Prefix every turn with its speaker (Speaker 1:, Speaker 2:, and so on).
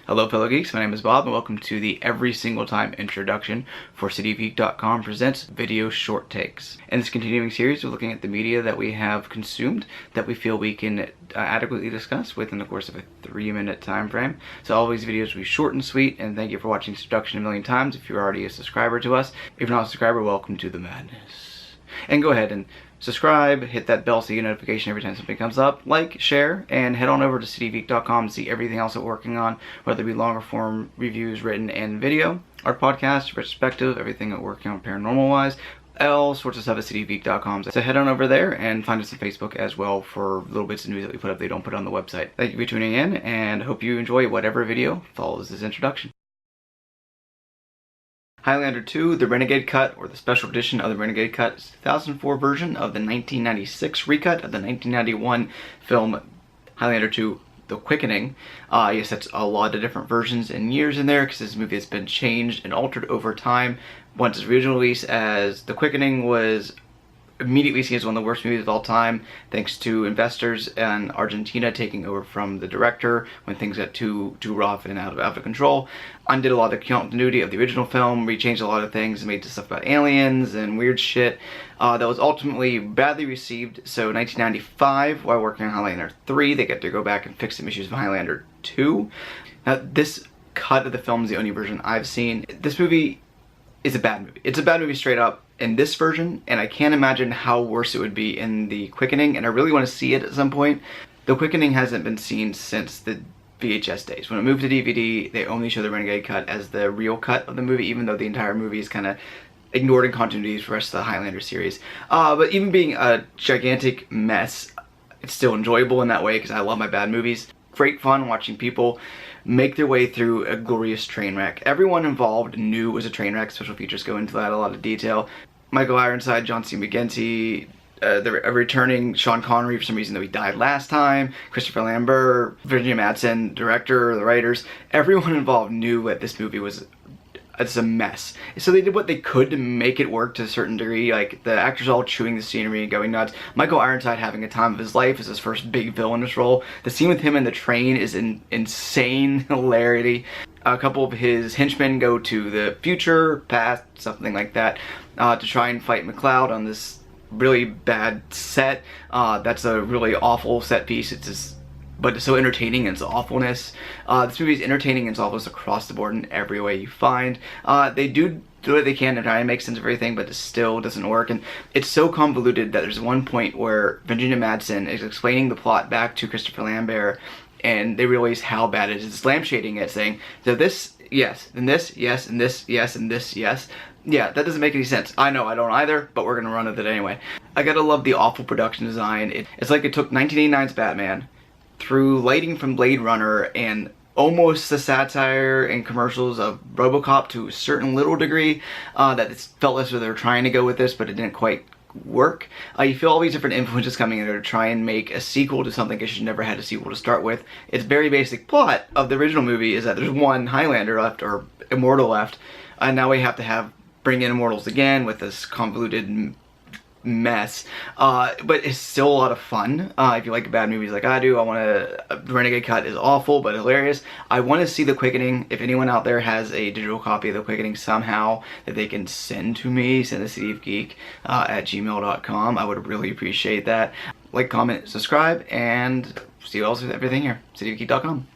Speaker 1: Hello fellow geeks, my name is Bob and welcome to the every single time introduction for cityofgeek.com presents video short takes. In this continuing series we're looking at the media that we have consumed that we feel we can adequately discuss within the course of a 3-minute time frame. So all these videos will be short and sweet, and thank you for watching this introduction a million times if you're already a subscriber to us. If you're not a subscriber, welcome to the madness. And go ahead and subscribe, hit that bell so you get a notification every time something comes up, like, share, and head on over to cityofgeek.com to see everything else that we're working on, whether it be longer form reviews, written, and video, our podcast, perspective, everything that we're working on paranormal-wise, all sorts of stuff at cityofgeek.com. So head on over there and find us on Facebook as well for little bits of news that we put up they don't put on the website. Thank you for tuning in, and hope you enjoy whatever video follows this introduction. Highlander 2, the Renegade cut, or the special edition of the Renegade cut, is the 2004 version of the 1996 recut of the 1991 film Highlander 2, The Quickening. Yes, that's a lot of different versions and years in there because this movie has been changed and altered over time. Once its original release as The Quickening was immediately seen as one of the worst movies of all time, thanks to investors in Argentina taking over from the director when things got too rough and out of control. Undid a lot of the continuity of the original film, rechanged a lot of things, and made stuff about aliens and weird shit that was ultimately badly received. So 1995, while working on Highlander 3, they get to go back and fix some issues of Highlander 2. Now, this cut of the film is the only version I've seen. This movie is a bad movie. It's a bad movie straight up in this version, and I can't imagine how worse it would be in The Quickening, and I really want to see it at some point. The Quickening hasn't been seen since the VHS days. When it moved to DVD, they only show the Renegade cut as the real cut of the movie, even though the entire movie is kind of ignored in continuity for the rest of the Highlander series. But even being a gigantic mess, it's still enjoyable in that way because I love my bad movies. Great fun watching people make their way through a glorious train wreck. Everyone involved knew it was a train wreck. Special features go into that a lot of detail. Michael Ironside, John C. McGinty, the returning Sean Connery for some reason that he died last time, Christopher Lambert, Virginia Madsen, director, the writers. Everyone involved knew that this movie was a mess. So they did what they could to make it work to a certain degree, like the actors all chewing the scenery and going nuts. Michael Ironside having a time of his life as his first big villainous role. The scene with him in the train is an insane hilarity. A couple of his henchmen go to the future, past, something like that, to try and fight McLeod on this really bad set. That's a really awful set piece. It's just, but it's so entertaining in its awfulness. This movie is entertaining in its awfulness across the board in every way you find. They do what they can to try and make sense of everything, but it still doesn't work. And it's so convoluted that there's one point where Virginia Madsen is explaining the plot back to Christopher Lambert, and they realize how bad it is. It's lampshading it, saying, so this, yes, and this, yes, and this, yes, and this, yes. Yeah, that doesn't make any sense. I know, I don't either, but we're gonna run with it anyway. I gotta love the awful production design. It's like it took 1989's Batman, through lighting from Blade Runner and almost the satire and commercials of RoboCop to a certain little degree, that it felt as though they were trying to go with this, but it didn't quite work. You feel all these different influences coming in there to try and make a sequel to something that you never had a sequel to start with. Its very basic plot of the original movie is that there's one Highlander left, or Immortal left, and now we have to bring in Immortals again with this convoluted mess, but it's still a lot of fun. If you like bad movies like I do, the Renegade cut is awful but hilarious. I want to see The Quickening. If anyone out there has a digital copy of The Quickening somehow that they can send to me, send to cityofgeek at gmail.com, I would really appreciate that. Like, comment, subscribe, and see you all with everything here, cityofgeek.com.